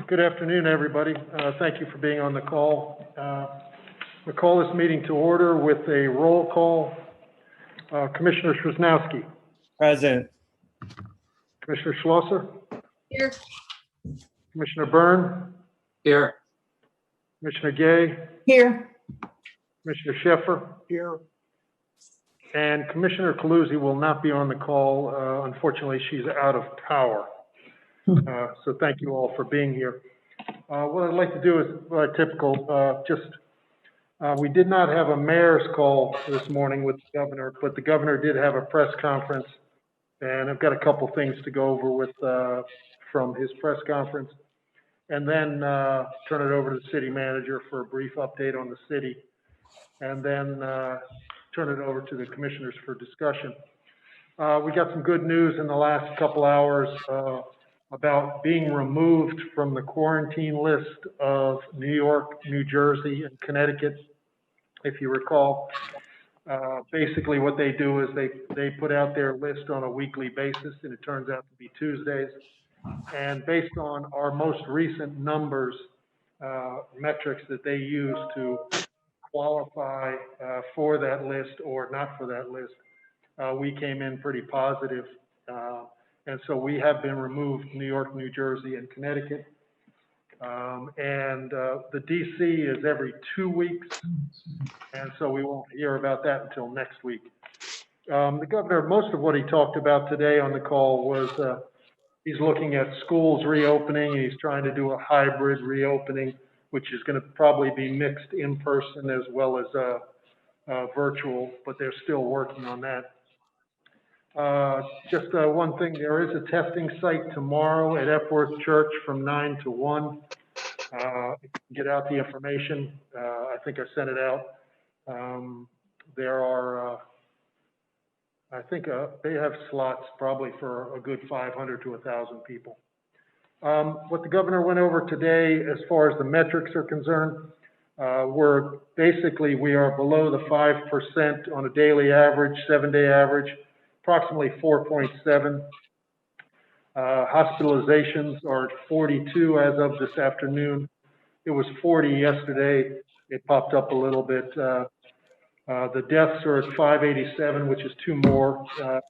Good afternoon, everybody. Thank you for being on the call. We'll call this meeting to order with a roll call. Commissioner Szymanski. Present. Commissioner Schlosser. Here. Commissioner Byrne. Here. Commissioner Gay. Here. Commissioner Sheffer. Here. And Commissioner Coluzzi will not be on the call. Unfortunately, she's out of power. So thank you all for being here. What I'd like to do is typical, we did not have a mayor's call this morning with the governor, but the governor did have a press conference, and I've got a couple things to go over with from his press conference, and then turn it over to the city manager for a brief update on the city, and then turn it over to the commissioners for discussion. We got some good news in the last couple hours about being removed from the quarantine list of New York, New Jersey, and Connecticut. If you recall, basically what they do is they put out their list on a weekly basis, and it turns out to be Tuesdays. And based on our most recent numbers, metrics that they use to qualify for that list or not for that list, we came in pretty positive. And so we have been removed New York, New Jersey, and Connecticut. The DC is every 2 weeks, and so we won't hear about that until next week. The governor, most of what he talked about today on the call was he's looking at schools reopening, and he's trying to do a hybrid reopening, which is going to probably be mixed in person as well as virtual, but they're still working on that. Just one thing, there is a testing site tomorrow at Epworth Church from 9 to 1. Get out the information. I think I sent it out. There are, I think they have slots probably for a good 500 to 1,000 people. What the governor went over today as far as the metrics are concerned, we are below the 5% on a daily average, 7-day average. Approximately 4.7. Hospitalizations are at 42 as of this afternoon. It was 40 yesterday. It popped up a little bit. The deaths are at 587, which is 2 more.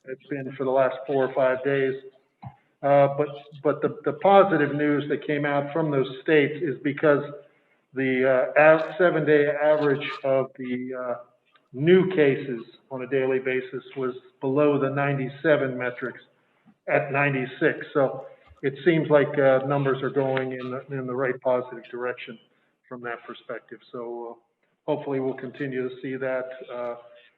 It's been for the last 4 or 5 days. But the positive news that came out from those states is because the 7-day average of the new cases on a daily basis was below the 97 metrics at 96. So it seems like numbers are going in the right positive direction from that perspective. So hopefully we'll continue to see that.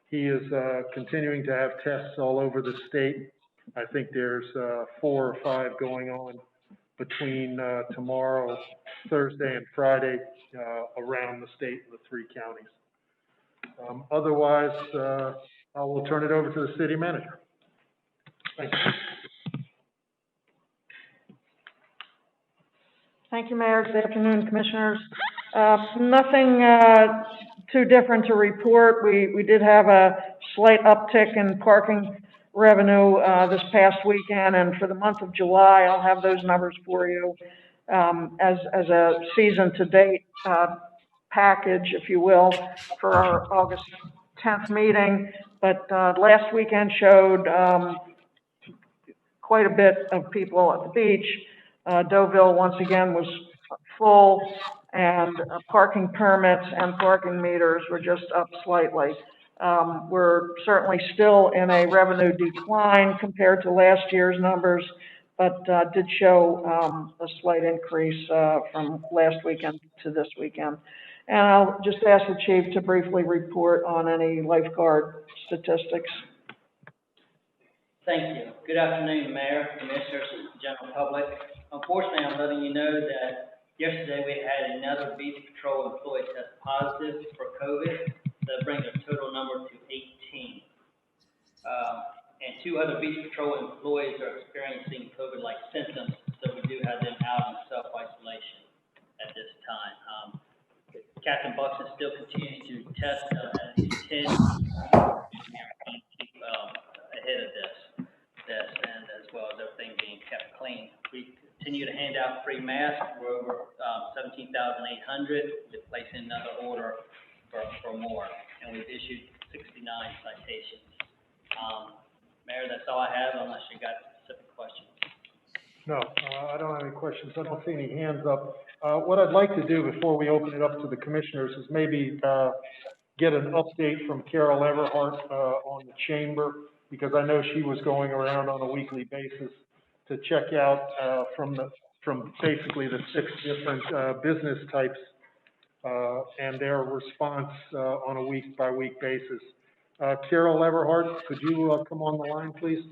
He is continuing to have tests all over the state. I think there's 4 or 5 going on between tomorrow, Thursday, and Friday around the state in the 3 counties. Otherwise, I will turn it over to the city manager. Thank you. Thank you, Mayor. Good afternoon, Commissioners. Nothing too different to report. We did have a slight uptick in parking revenue this past weekend, and for the month of July, I'll have those numbers for you as a season-to-date package, if you will, for our August 10th meeting. But last weekend showed quite a bit of people at the beach. Deauville once again was full, and parking permits and parking meters were just up slightly. We're certainly still in a revenue decline compared to last year's numbers, but did show a slight increase from last weekend to this weekend. And I'll just ask the chief to briefly report on any lifeguard statistics. Thank you. Good afternoon, Mayor, Commissioners, and general public. Unfortunately, I'm letting you know that yesterday we had another beach patrol employee test positive for COVID. That brings our total number to 18. And 2 other beach patrol employees are experiencing COVID-like symptoms, so we do have them out in self-isolation at this time. Captain Buxton still continues to test as he intends to keep ahead of this, and as well as everything being kept clean. We continue to hand out free masks. We're over 17,800. We're placing another order for more, and we've issued 69 citations. Mayor, that's all I have, unless you got specific questions. No, I don't have any questions. I don't see any hands up. What I'd like to do before we open it up to the commissioners is maybe get an update from Carol Everhart on the chamber, because I know she was going around on a weekly basis to check out from basically the 6 different business types and their response on a week-by-week basis. Carol Everhart, could you come on the line, please?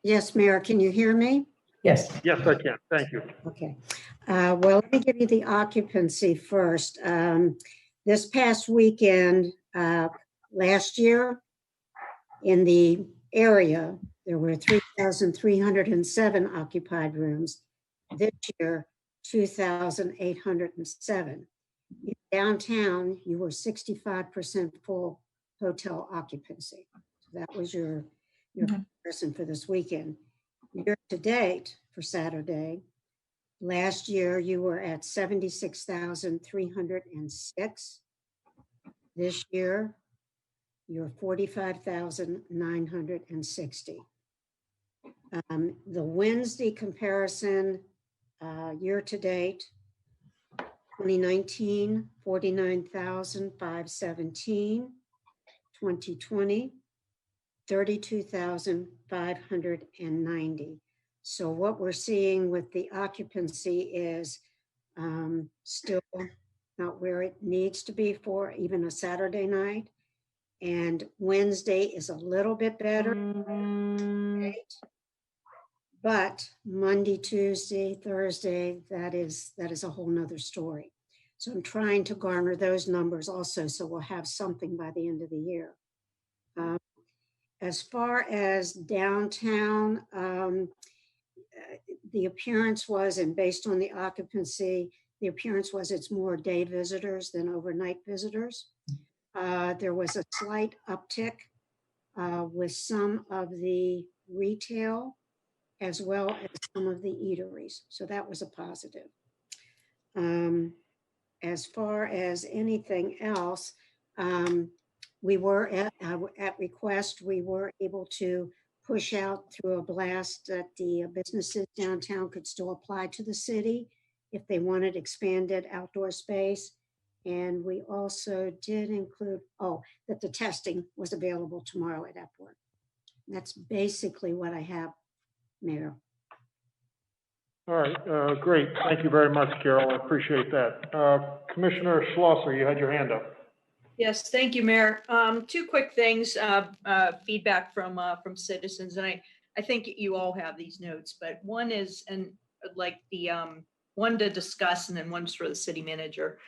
Yes, Mayor, can you hear me? Yes. Yes, I can. Thank you. Okay. Well, let me give you the occupancy first. This past weekend, last year, in the area, there were 3,307 occupied rooms. This year, 2,807. In downtown, you were 65% full hotel occupancy. So that was your comparison for this weekend. Year to date for Saturday, last year you were at 76,306. This year, you're 45,960. The Wednesday comparison, year to date, 2019, 49,517. 2020, 32,590. So what we're seeing with the occupancy is still not where it needs to be for even a Saturday night. And Wednesday is a little bit better. But Monday, Tuesday, Thursday, that is a whole nother story. So I'm trying to garner those numbers also, so we'll have something by the end of the year. As far as downtown, the appearance was, and based on the occupancy, the appearance was it's more day visitors than overnight visitors. There was a slight uptick with some of the retail as well as some of the eateries. So that was a positive. As far as anything else, we were at request, we were able to push out through a blast that the businesses downtown could still apply to the city if they wanted expanded outdoor space. And we also did include, that the testing was available tomorrow at Epworth. That's basically what I have, Mayor. All right, great. Thank you very much, Carol. I appreciate that. Commissioner Schlosser, you had your hand up. Yes, thank you, Mayor. 2 quick things, feedback from citizens, and I think you all have these notes, but one is, and like the one to discuss, and then one's for the city manager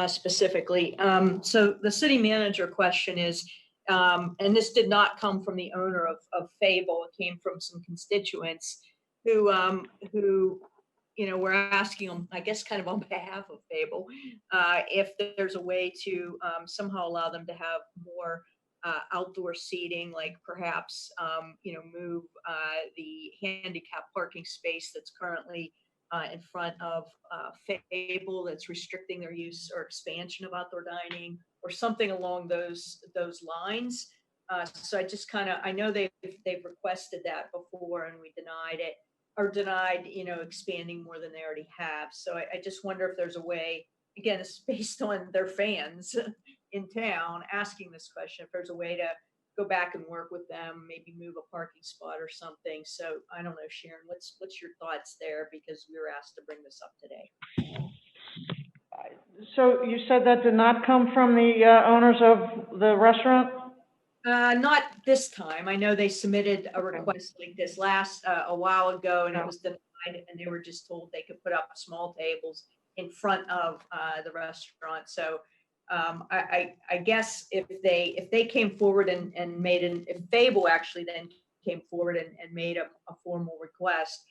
specifically. So the city manager question is, and this did not come from the owner of Fable, it came from some constituents who were asking them, I guess, kind of on behalf of Fable, if there's a way to somehow allow them to have more outdoor seating, like perhaps, move the handicap parking space that's currently in front of Fable that's restricting their use or expansion of outdoor dining, or something along those lines. So I just I know they've requested that before, and we denied it. Or denied, expanding more than they already have. So I just wonder if there's a way, again, it's based on their fans in town asking this question, if there's a way to go back and work with them, maybe move a parking spot or something. So I don't know, Sharon, what's your thoughts there? Because we were asked to bring this up today. So you said that did not come from the owners of the restaurant? Not this time. I know they submitted a request like this a while ago, and it was denied, and they were just told they could put up small tables in front of the restaurant. So I guess if they came forward and made if Fable actually then came forward and made a formal request,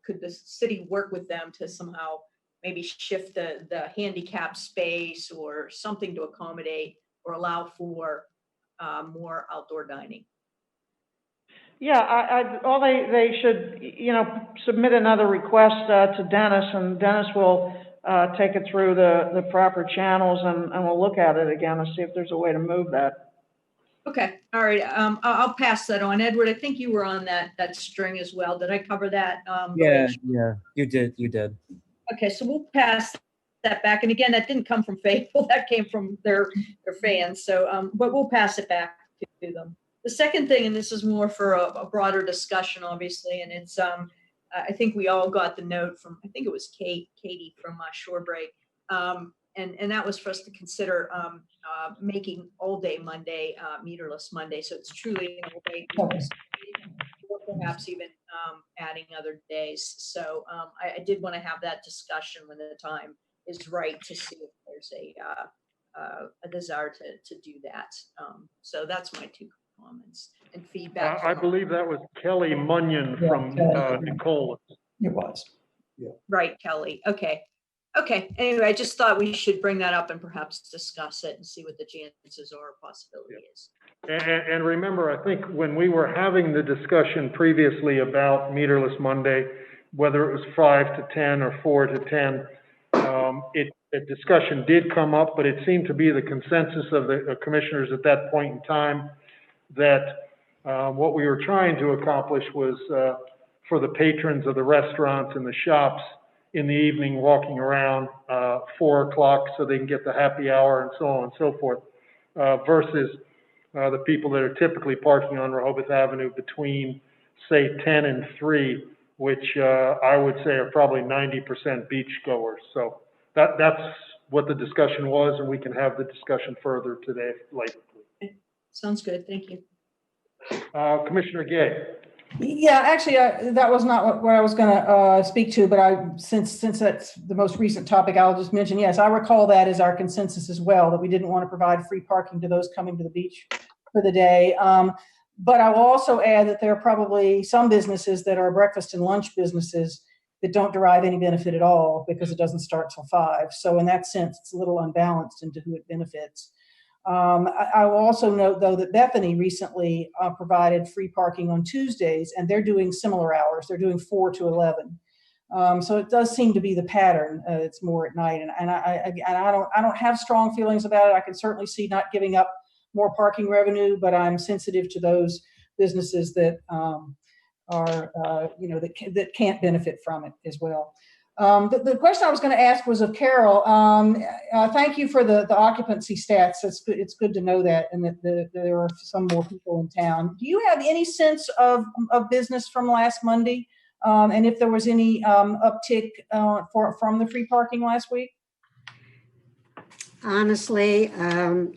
could the city work with them to somehow maybe shift the handicap space or something to accommodate or allow for more outdoor dining? Yeah, all they should, submit another request, to Dennis, and Dennis will, take it through the proper channels, and we'll look at it again and see if there's a way to move that. Okay, all right, I'll pass that on. Edward, I think you were on that string as well. Did I cover that? Yeah, you did. Okay, so we'll pass that back. And again, that didn't come from Faithful, that came from their fans. So, but we'll pass it back to them. The second thing, and this is more for a broader discussion, obviously, and it's, I think we all got the note from, I think it was Katie from Shore Break. And that was for us to consider making all day Monday, meterless Monday. So it's truly an all day, or perhaps even adding other days. So I did want to have that discussion when the time is right to see if there's a desire to do that. So that's my two comments and feedback. I believe that was Kelly Munyon from Nicola. It was. Right, Kelly. Okay. Anyway, I just thought we should bring that up and perhaps discuss it and see what the chances or possibility is. And remember, I think when we were having the discussion previously about meterless Monday, whether it was 5 to 10 or 4 to 10, a discussion did come up, but it seemed to be the consensus of the commissioners at that point in time that what we were trying to accomplish was for the patrons of the restaurants and the shops in the evening walking around 4 o'clock so they can get the happy hour and so on and so forth, versus the people that are typically parking on Rehoboth Avenue between, say, 10 and 3, which I would say are probably 90% beach goers. So that's what the discussion was, and we can have the discussion further today later. Sounds good. Thank you. Commissioner Gay. Yeah, actually, that was not what I was going to speak to, but since that's the most recent topic, I'll just mention, yes, I recall that as our consensus as well, that we didn't want to provide free parking to those coming to the beach for the day. But I will also add that there are probably some businesses that are breakfast and lunch businesses that don't derive any benefit at all because it doesn't start till 5. So in that sense, it's a little unbalanced into who it benefits. I will also note, though, that Bethany recently provided free parking on Tuesdays, and they're doing similar hours. They're doing 4 to 11. So it does seem to be the pattern. It's more at night, and I don't have strong feelings about it. I can certainly see not giving up more parking revenue, but I'm sensitive to those businesses that that can't benefit from it as well. The question I was going to ask was of Carol. Thank you for the occupancy stats. It's good to know that, and that there are some more people in town. Do you have any sense of business from last Monday, and if there was any uptick from the free parking last week? Honestly,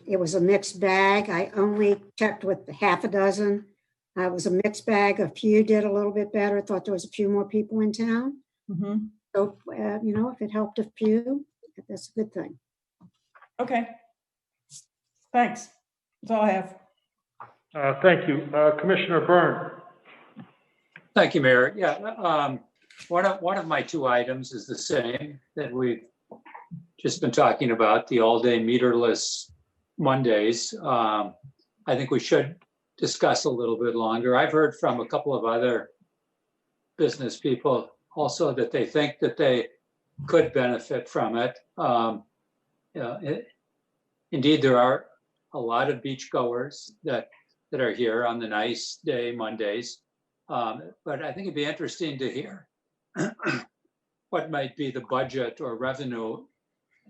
it was a mixed bag. I only checked with half a dozen. It was a mixed bag. A few did a little bit better. Thought there was a few more people in town. Mm-hmm. So, if it helped a few, that's a good thing. Okay. Thanks. That's all I have. Thank you. Commissioner Byrne. Thank you, Mayor. Yeah, one of my 2 items is the same that we've just been talking about, the all-day meterless Mondays. I think we should discuss a little bit longer. I've heard from a couple of other business people also that they think that they could benefit from it. Indeed, there are a lot of beachgoers that are here on the nice day Mondays. But I think it'd be interesting to hear what might be the budget or revenue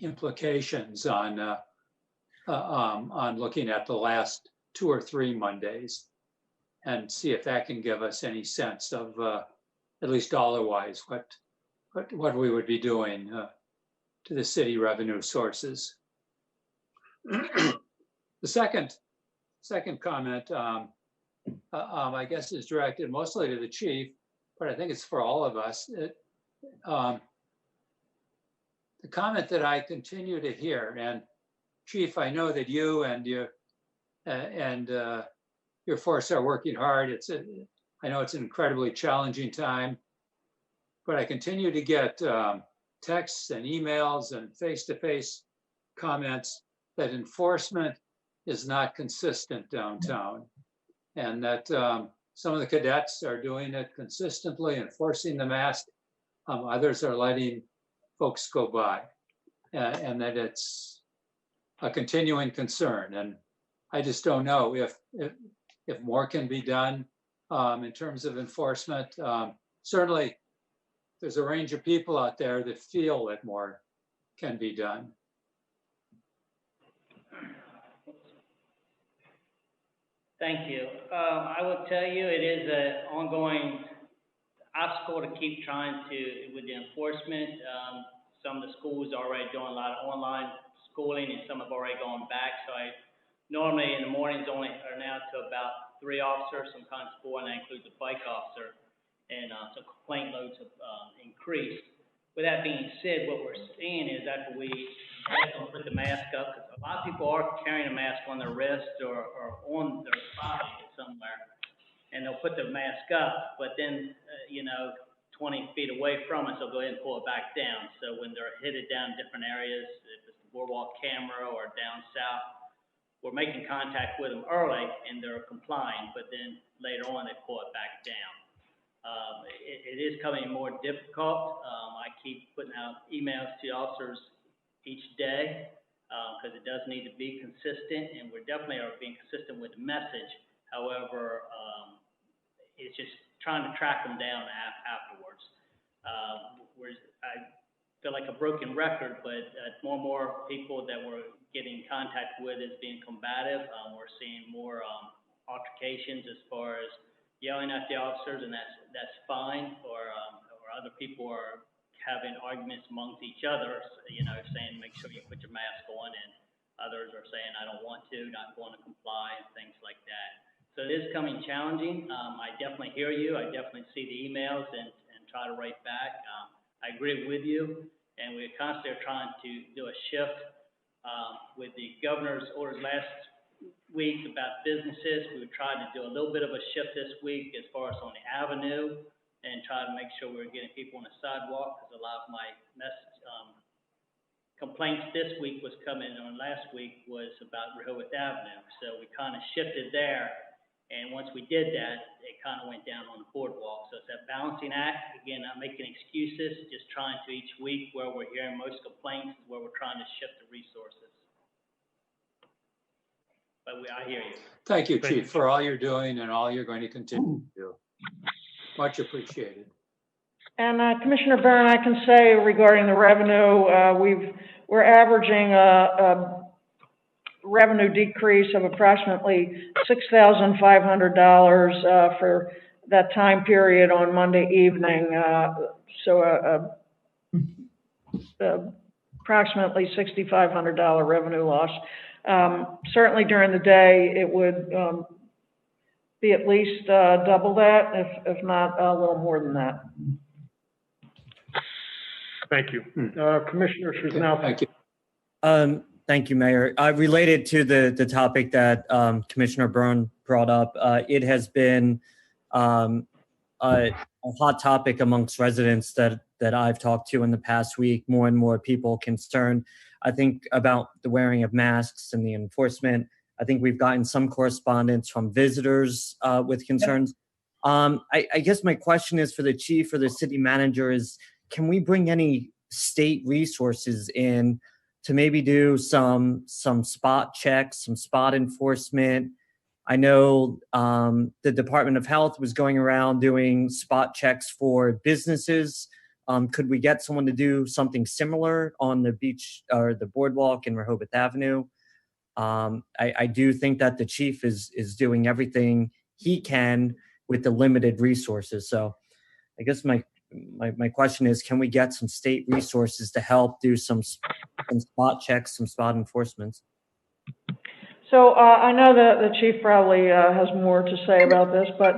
implications on looking at the last 2 or 3 Mondays, and see if that can give us any sense of at least dollar-wise what we would be doing to the city revenue sources. The second comment, I guess, is directed mostly to the chief, but I think it's for all of us. The comment that I continue to hear, and Chief, I know that you and your force are working hard. I know it's an incredibly challenging time, but I continue to get texts and emails and face-to-face comments that enforcement is not consistent downtown, and that some of the cadets are doing it consistently, enforcing the mask. Others are letting folks go by, and that it's a continuing concern. And I just don't know if more can be done in terms of enforcement. Certainly, there's a range of people out there that feel that more can be done. Thank you. I will tell you, it is an ongoing obstacle to keep trying to, with the enforcement. Some of the schools are already doing a lot of online schooling, and some have already gone back. So I normally in the mornings only are now to about 3 officers, sometimes 4, and that includes a bike officer. And so complaint loads have increased. With that being said, what we're seeing is after we put the mask up, because a lot of people are carrying a mask on their wrist or on their body somewhere, and they'll put the mask up, but then, 20 feet away from us, they'll go ahead and pull it back down. So when they're headed down different areas, if it's the boardwalk camera or down south, we're making contact with them early and they're complying, but then later on they pull it back down. It is becoming more difficult. I keep putting out emails to the officers each day because it does need to be consistent, and we're definitely are being consistent with the message. However, it's just trying to track them down afterwards. I feel like a broken record, but more and more people that we're getting in contact with is being combative. We're seeing more altercations as far as yelling at the officers, and that's fine. Or other people are having arguments amongst each other, saying make sure you put your mask on, and others are saying I don't want to, not going to comply, and things like that. So it is coming challenging. I definitely hear you. I definitely see the emails and try to write back. I agree with you, and we're constantly trying to do a shift with the governor's orders last week about businesses. We tried to do a little bit of a shift this week as far as on the avenue and try to make sure we're getting people on the sidewalk, because a lot of my complaints this week was coming on last week was about Rehoboth Avenue. So we kind of shifted there. And once we did that, it kind of went down on the boardwalk. So it's that balancing act. Again, not making excuses, just trying to each week where we're hearing most complaints is where we're trying to shift the resources. But I hear you. Thank you, Chief, for all you're doing and all you're going to continue to do. Much appreciated. And Commissioner Byrne, I can say regarding the revenue, we're averaging a revenue decrease of approximately $6,500 for that time period on Monday evening. So approximately $6,500 revenue loss. Certainly during the day, it would be at least double that, if not a little more than that. Thank you. Commissioner Szymanowski. Thank you. Thank you, Mayor. Related to the topic that Commissioner Byrne brought up, it has been a hot topic amongst residents that I've talked to in the past week. More and more people concerned, I think, about the wearing of masks and the enforcement. I think we've gotten some correspondence from visitors with concerns. I guess my question is for the chief or the city manager is, can we bring any state resources in to maybe do some spot checks, some spot enforcement? I know the Department of Health was going around doing spot checks for businesses. Could we get someone to do something similar on the beach or the boardwalk in Rehoboth Avenue? I do think that the chief is doing everything he can with the limited resources. So I guess my question is, can we get some state resources to help do some spot checks, some spot enforcements? So I know that the chief probably has more to say about this, but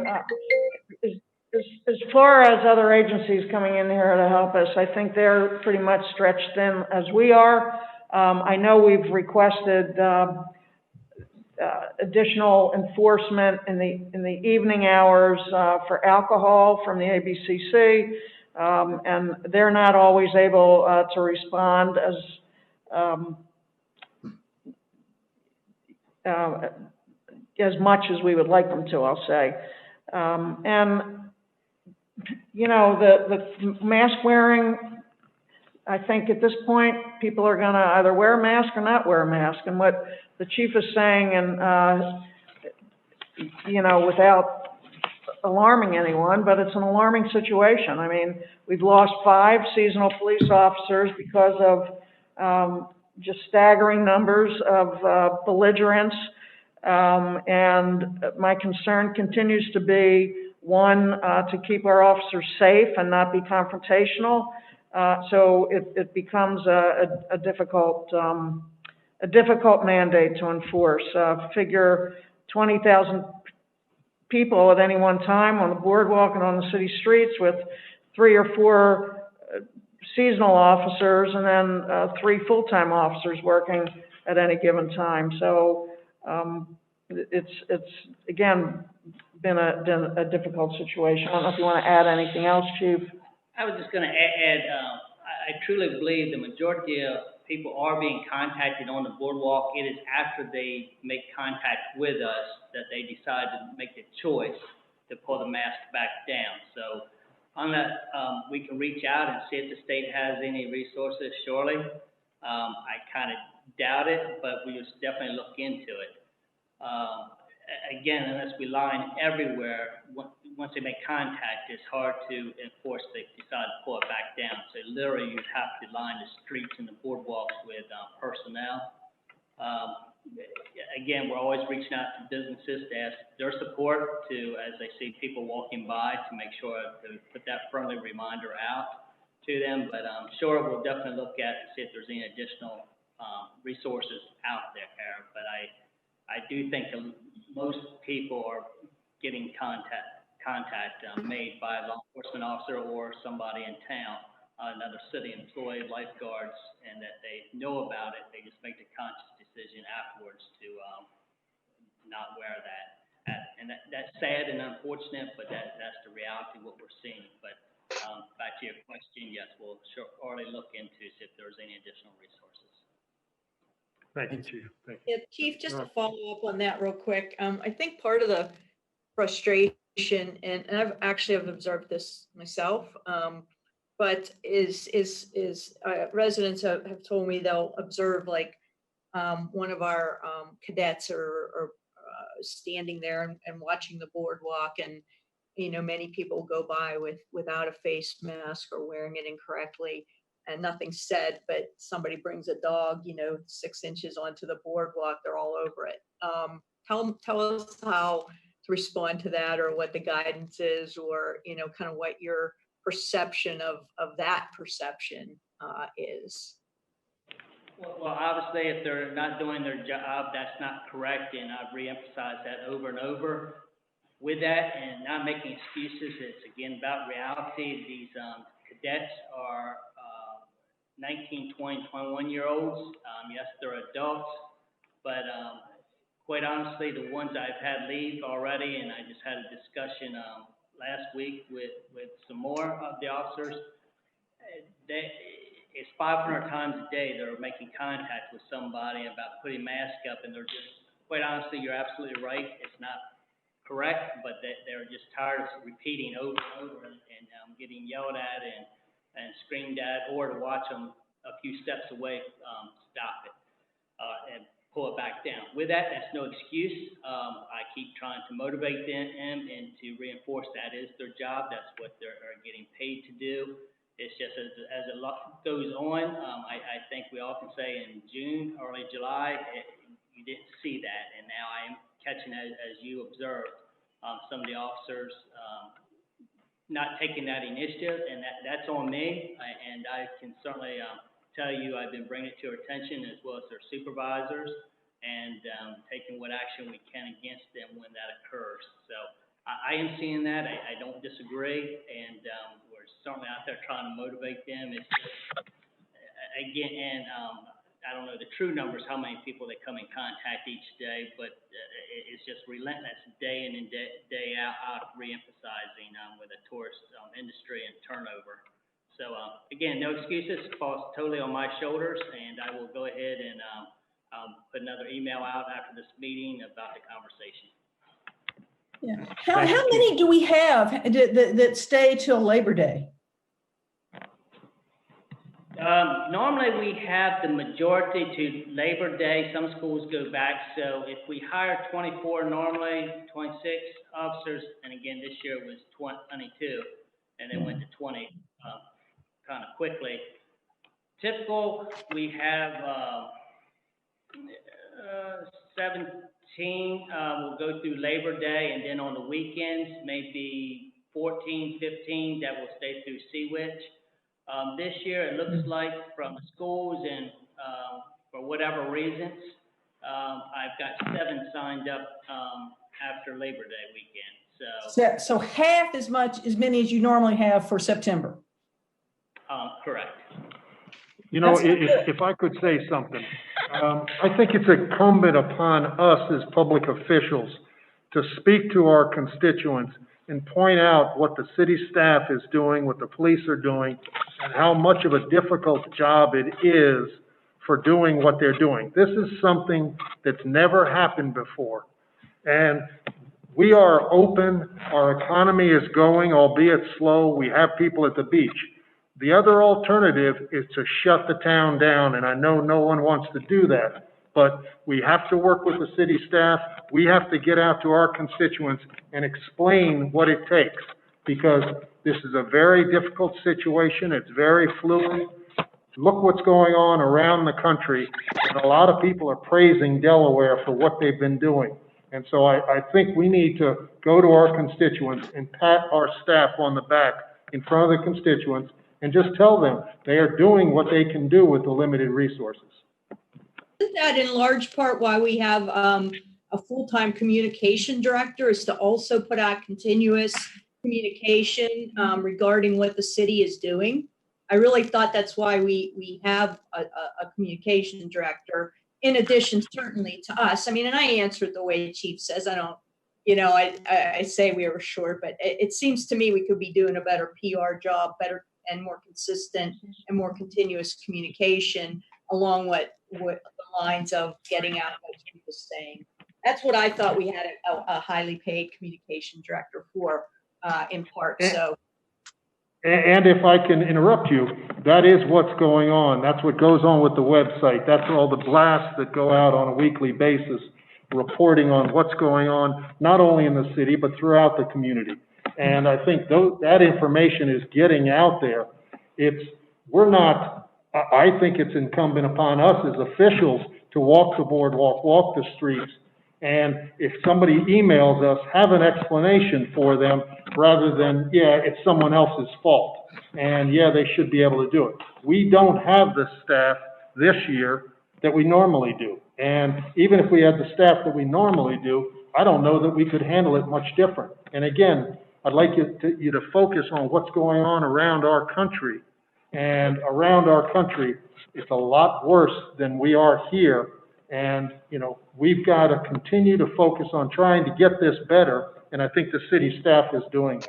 as far as other agencies coming in here to help us, I think they're pretty much stretched thin as we are. I know we've requested additional enforcement in the evening hours for alcohol from the ABCC, and they're not always able to respond as much as we would like them to, I'll say. And, you know, the mask wearing, I think at this point, people are gonna either wear a mask or not wear a mask. And what the chief is saying, and, you know, without alarming anyone, but it's an alarming situation. I mean, we've lost 5 seasonal police officers because of just staggering numbers of belligerents. And my concern continues to be, one, to keep our officers safe and not be confrontational. So it becomes a difficult mandate to enforce. Figure 20,000 people at any one time on the boardwalk and on the city streets with 3 or 4 seasonal officers and then 3 full-time officers working at any given time. So it's again been a difficult situation. I don't know if you want to add anything else, Chief. I was just going to add, I truly believe the majority of people are being contacted on the boardwalk. It is after they make contact with us that they decide to make the choice to pull the mask back down. So on that, we can reach out and see if the state has any resources, surely. I kind of doubt it, but we just definitely look into it. Again, unless we line everywhere, once they make contact, it's hard to enforce they decide to pull it back down. So literally you'd have to line the streets and the boardwalks with personnel. Again, we're always reaching out to businesses to ask their support to, as they see people walking by, to make sure to put that friendly reminder out to them. But I'm sure we'll definitely look at and see if there's any additional resources out there. But I do think most people are getting contact made by a law enforcement officer or somebody in town, another city employee, lifeguards, and that they know about it. They just make the conscious decision afterwards to not wear that. And that's sad and unfortunate, but that's the reality of what we're seeing. But back to your question, yes, we'll surely look into see if there's any additional resources. Thank you, Chief. Thank you. Yeah, Chief, just to follow up on that real quick, I think part of the frustration, and I've actually observed this myself, but is residents have told me they'll observe like one of our cadets or standing there and watching the boardwalk, and you know, many people go by without a face mask or wearing it incorrectly, and nothing's said, but somebody brings a dog, you know, 6 inches onto the boardwalk, they're all over it. Tell us how to respond to that, or what the guidance is, or, you know, kind of what your perception of that perception is. Well, obviously, if they're not doing their job, that's not correct, and I've reemphasized that over and over. With that, and not making excuses, it's again about reality. These cadets are 19, 20, 21-year-olds. Yes, they're adults, but quite honestly, the ones I've had leave already, and I just had a discussion last week with some more of the officers, it's 500 times a day they're making contact with somebody about putting masks up, and they're just, quite honestly, you're absolutely right, it's not correct, but they're just tired of repeating over and over and getting yelled at and screamed at, or to watch them a few steps away stop it and pull it back down. With that, that's no excuse. I keep trying to motivate them and to reinforce that is their job. That's what they're getting paid to do. It's just as a lot goes on, I think we often say in June, early July, you didn't see that, and now I am catching, as you observed, some of the officers not taking that initiative, and that's on me, and I can certainly tell you I've been bringing it to their attention as well as their supervisors, and taking what action we can against them when that occurs. So I am seeing that. I don't disagree, and we're certainly out there trying to motivate them. It's just, again, and I don't know the true numbers, how many people they come in contact each day, but it's just relentless day in and day out re-emphasizing with the tourist industry and turnover. So again, no excuses, falls totally on my shoulders, and I will go ahead and put another email out after this meeting about the conversation. Yeah. How many do we have that stay till Labor Day? Normally we have the majority to Labor Day. Some schools go back. So if we hire 24 normally, 26 officers, and again, this year it was 22, and then went to 20 kind of quickly. Typical, we have 17 will go through Labor Day, and then on the weekends, maybe 14, 15 that will stay through Sea-Witch. This year, it looks like from the schools and for whatever reasons, I've got 7 signed up after Labor Day weekend. So half as many as you normally have for September. Correct. You know, if I could say something, I think it's incumbent upon us as public officials to speak to our constituents and point out what the city staff is doing, what the police are doing, and how much of a difficult job it is for doing what they're doing. This is something that's never happened before. And we are open, our economy is going, albeit slow, we have people at the beach. The other alternative is to shut the town down, and I know no one wants to do that, but we have to work with the city staff. We have to get out to our constituents and explain what it takes, because this is a very difficult situation. It's very fluid. Look what's going on around the country, and a lot of people are praising Delaware for what they've been doing. And so I think we need to go to our constituents and pat our staff on the back in front of the constituents and just tell them they are doing what they can do with the limited resources. Isn't that in large part why we have a full-time communication director, is to also put out continuous communication regarding what the city is doing? I really thought that's why we have a communication director, in addition certainly to us. I mean, and I answered the way the chief says. I don't, I say we were short, but it seems to me we could be doing a better PR job, better and more consistent and more continuous communication along what the lines of getting out what Chief was saying. That's what I thought we had a highly paid communication director for, in part. So. And if I can interrupt you, that is what's going on. That's what goes on with the website. That's all the blasts that go out on a weekly basis, reporting on what's going on, not only in the city, but throughout the community. And I think that information is getting out there. I think it's incumbent upon us as officials to walk the boardwalk, walk the streets, and if somebody emails us, have an explanation for them rather than, yeah, it's someone else's fault. And yeah, they should be able to do it. We don't have the staff this year that we normally do. And even if we had the staff that we normally do, I don't know that we could handle it much different. And again, I'd like you to focus on what's going on around our country. And around our country, it's a lot worse than we are here. And, we've got to continue to focus on trying to get this better. And I think the city staff is doing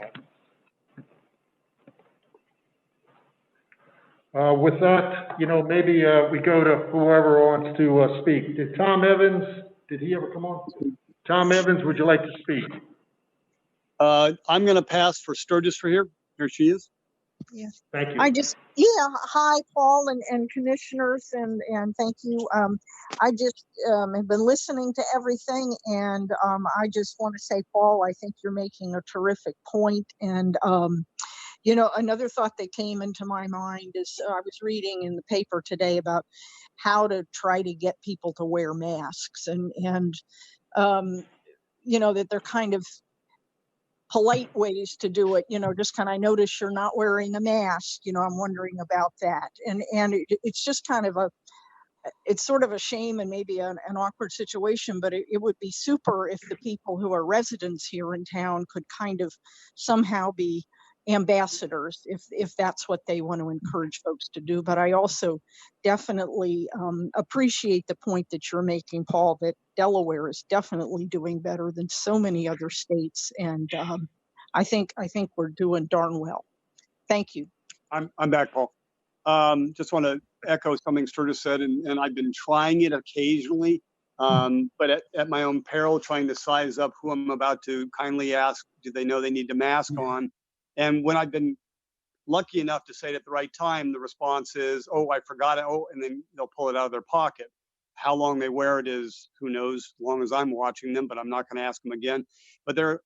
that. With that, maybe we go to whoever wants to speak. Did Tom Evans, did he ever come on? Tom Evans, would you like to speak? I'm going to pass for Sturgis for here. Here she is. Yeah. Thank you. Hi, Paul and commissioners, and thank you. I just have been listening to everything, and I just want to say, Paul, I think you're making a terrific point. And, another thought that came into my mind is I was reading in the paper today about how to try to get people to wear masks and that they're kind of polite ways to do it, just kind of, I notice you're not wearing a mask, I'm wondering about that. And it's just kind of it's sort of a shame and maybe an awkward situation, but it would be super if the people who are residents here in town could kind of somehow be ambassadors if that's what they want to encourage folks to do. But I also definitely appreciate the point that you're making, Paul, that Delaware is definitely doing better than so many other states, and I think we're doing darn well. Thank you. I'm back, Paul. Just want to echo something Sturgis said, and I've been trying it occasionally But at my own peril, trying to size up who I'm about to kindly ask, do they know they need to mask on? And when I've been lucky enough to say it at the right time, the response is, oh, I forgot it. Oh, and then they'll pull it out of their pocket. How long they wear it is, who knows, as long as I'm watching them, but I'm not going to ask them again. But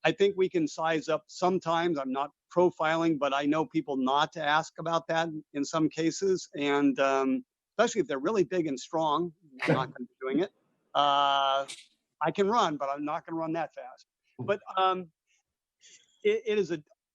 I think we can size up sometimes. I'm not profiling, but I know people not to ask about that in some cases. And especially if they're really big and strong, I'm not going to be doing it. I can run, but I'm not going to run that fast. But it is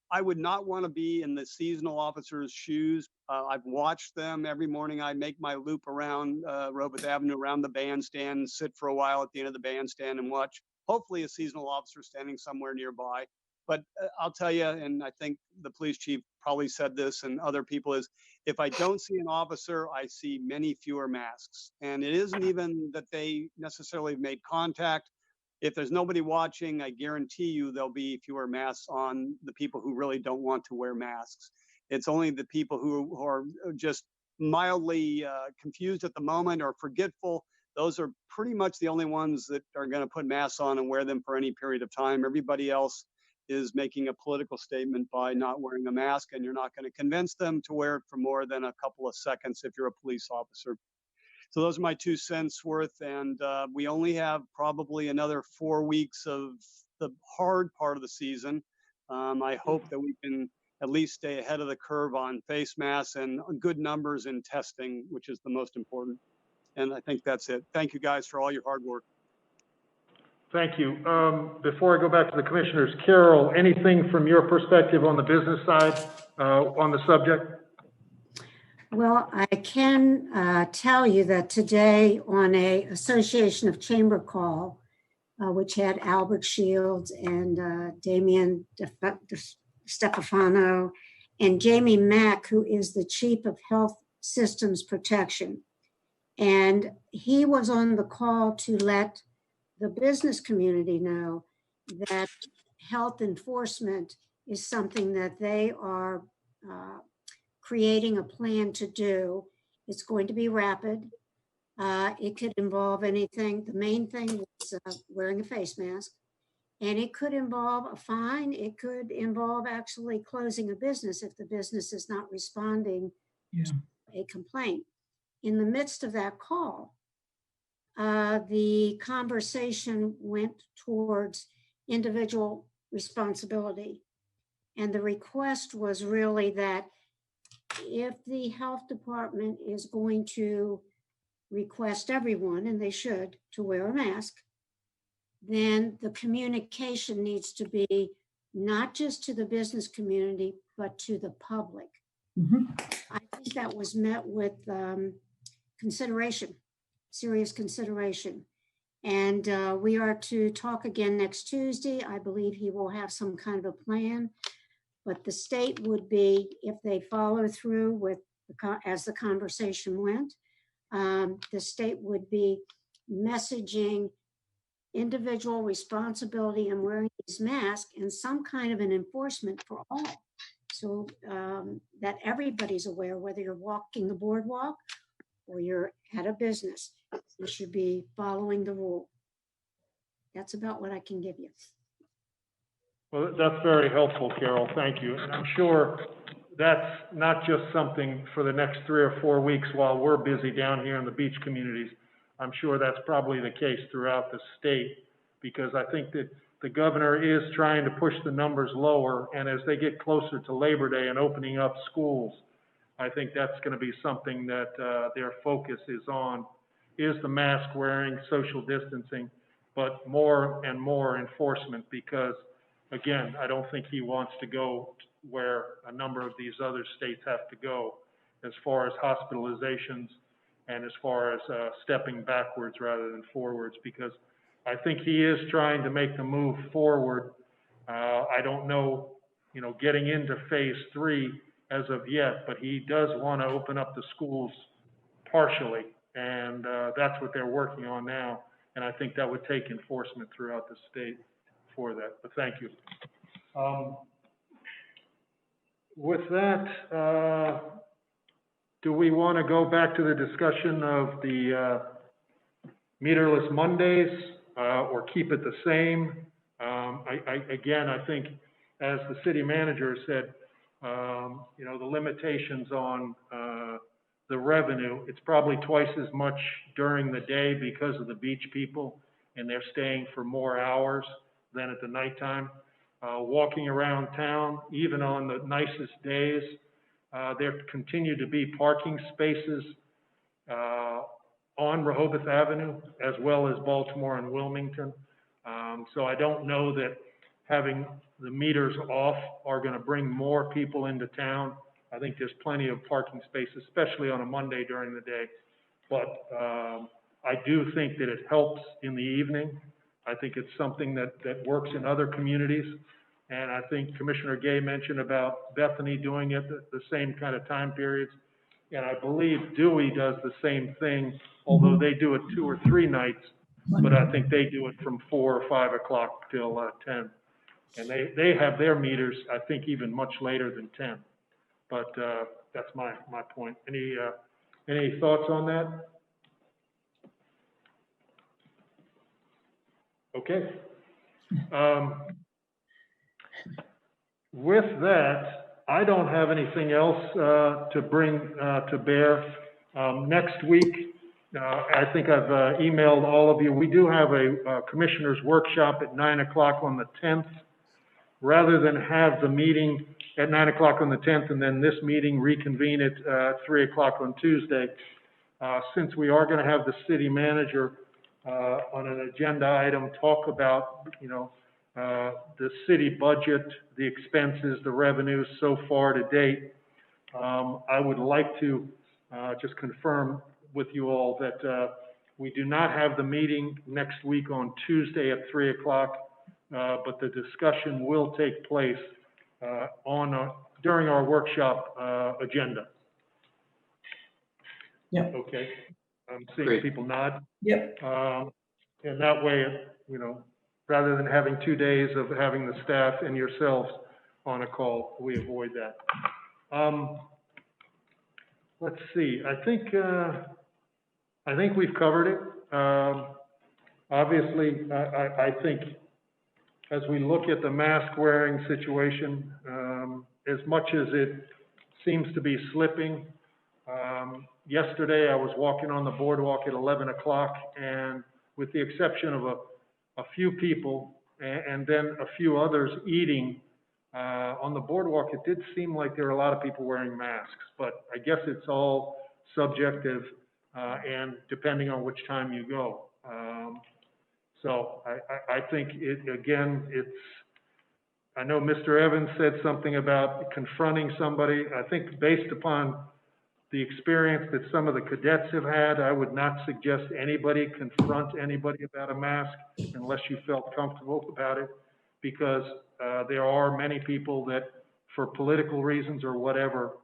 I would not want to be in the seasonal officer's shoes. I've watched them every morning. I make my loop around Rehoboth Avenue, around the bandstand, sit for a while at the end of the bandstand and watch, hopefully a seasonal officer standing somewhere nearby. But I'll tell you, and I think the police chief probably said this and other people, is if I don't see an officer, I see many fewer masks. And it isn't even that they necessarily made contact. If there's nobody watching, I guarantee you there'll be fewer masks on the people who really don't want to wear masks. It's only the people who are just mildly confused at the moment or forgetful. Those are pretty much the only ones that are going to put masks on and wear them for any period of time. Everybody else is making a political statement by not wearing a mask, and you're not going to convince them to wear it for more than a couple of seconds if you're a police officer. So those are my 2 cents worth, and we only have probably another 4 weeks of the hard part of the season. I hope that we can at least stay ahead of the curve on face masks and good numbers in testing, which is the most important. And I think that's it. Thank you guys for all your hard work. Thank you. Before I go back to the commissioners, Carol, anything from your perspective on the business side on the subject? Well, I can tell you that today on a Association of Chamber call, which had Albert Shields and Damian Stefano and Jamie Mack, who is the Chief of Health Systems Protection. And he was on the call to let the business community know that health enforcement is something that they are creating a plan to do. It's going to be rapid. It could involve anything. The main thing was wearing a face mask, and it could involve a fine. It could involve actually closing a business if the business is not responding to a complaint. In the midst of that call, the conversation went towards individual responsibility. And the request was really that if the health department is going to request everyone, and they should, to wear a mask, then the communication needs to be not just to the business community, but to the public. I think that was met with consideration, serious consideration. And we are to talk again next Tuesday. I believe he will have some kind of a plan. But the state would be, if they follow through with, as the conversation went, the state would be messaging individual responsibility in wearing these masks and some kind of an enforcement for all. So that everybody's aware, whether you're walking the boardwalk or you're at a business, you should be following the rule. That's about what I can give you. Well, that's very helpful, Carol. Thank you. And I'm sure that's not just something for the next 3 or 4 weeks while we're busy down here in the beach communities. I'm sure that's probably the case throughout the state, because I think that the governor is trying to push the numbers lower. And as they get closer to Labor Day and opening up schools, I think that's going to be something that their focus is on, is the mask wearing, social distancing, but more and more enforcement, because again, I don't think he wants to go where a number of these other states have to go as far as hospitalizations and as far as stepping backwards rather than forwards, because I think he is trying to make the move forward. I don't know, getting into phase 3 as of yet, but he does want to open up the schools partially, and that's what they're working on now. And I think that would take enforcement throughout the state for that, but thank you. With that, do we want to go back to the discussion of the meterless Mondays, or keep it the same. Again, I think, as the city manager said, you know, the limitations on the revenue, it's probably twice as much during the day because of the beach people, and they're staying for more hours than at the nighttime. Walking around town, even on the nicest days, there continue to be parking spaces on Rehoboth Avenue, as well as Baltimore and Wilmington. So I don't know that having the meters off are going to bring more people into town. I think there's plenty of parking spaces, especially on a Monday during the day. But I do think that it helps in the evening. I think it's something that works in other communities. And I think Commissioner Gay mentioned about Bethany doing it the same kind of time periods. And I believe Dewey does the same thing, although they do it 2 or 3 nights. But I think they do it from 4 or 5 o'clock till 10. And they have their meters, I think, even much later than 10. But that's my point. Any thoughts on that? Okay. With that, I don't have anything else to bring to bear. Next week, I think I've emailed all of you. We do have a commissioners workshop at 9 o'clock on the 10th. Rather than have the meeting at 9 o'clock on the 10th and then this meeting reconvene at 3 o'clock on Tuesday, since we are going to have the city manager on an agenda item talk about, you know, the city budget, the expenses, the revenues so far to date, I would like to just confirm with you all that we do not have the meeting next week on Tuesday at 3 o'clock. But the discussion will take place during our workshop agenda. Yep. Okay. I'm seeing Great. people nod. Yep. And that way, you know, rather than having 2 days of having the staff and yourselves on a call, we avoid that. Let's see. I think we've covered it. Obviously, I think, as we look at the mask wearing situation, as much as it seems to be slipping, yesterday I was walking on the boardwalk at 11 o'clock, and with the exception of a few people and then a few others eating on the boardwalk, it did seem like there were a lot of people wearing masks, but I guess it's all subjective and depending on which time you go. So I think I know Mr. Evans said something about confronting somebody. I think based upon the experience that some of the cadets have had, I would not suggest anybody confront anybody about a mask unless you felt comfortable about it, because there are many people that, for political reasons or whatever,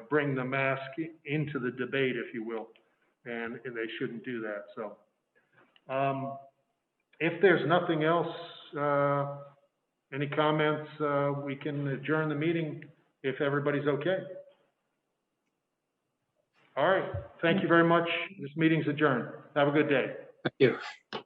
bring the mask into the debate, if you will, and they shouldn't do that. So. If there's nothing else, any comments, we can adjourn the meeting if everybody's okay. All right. Thank you very much. This meeting's adjourned. Have a good day. Thank you.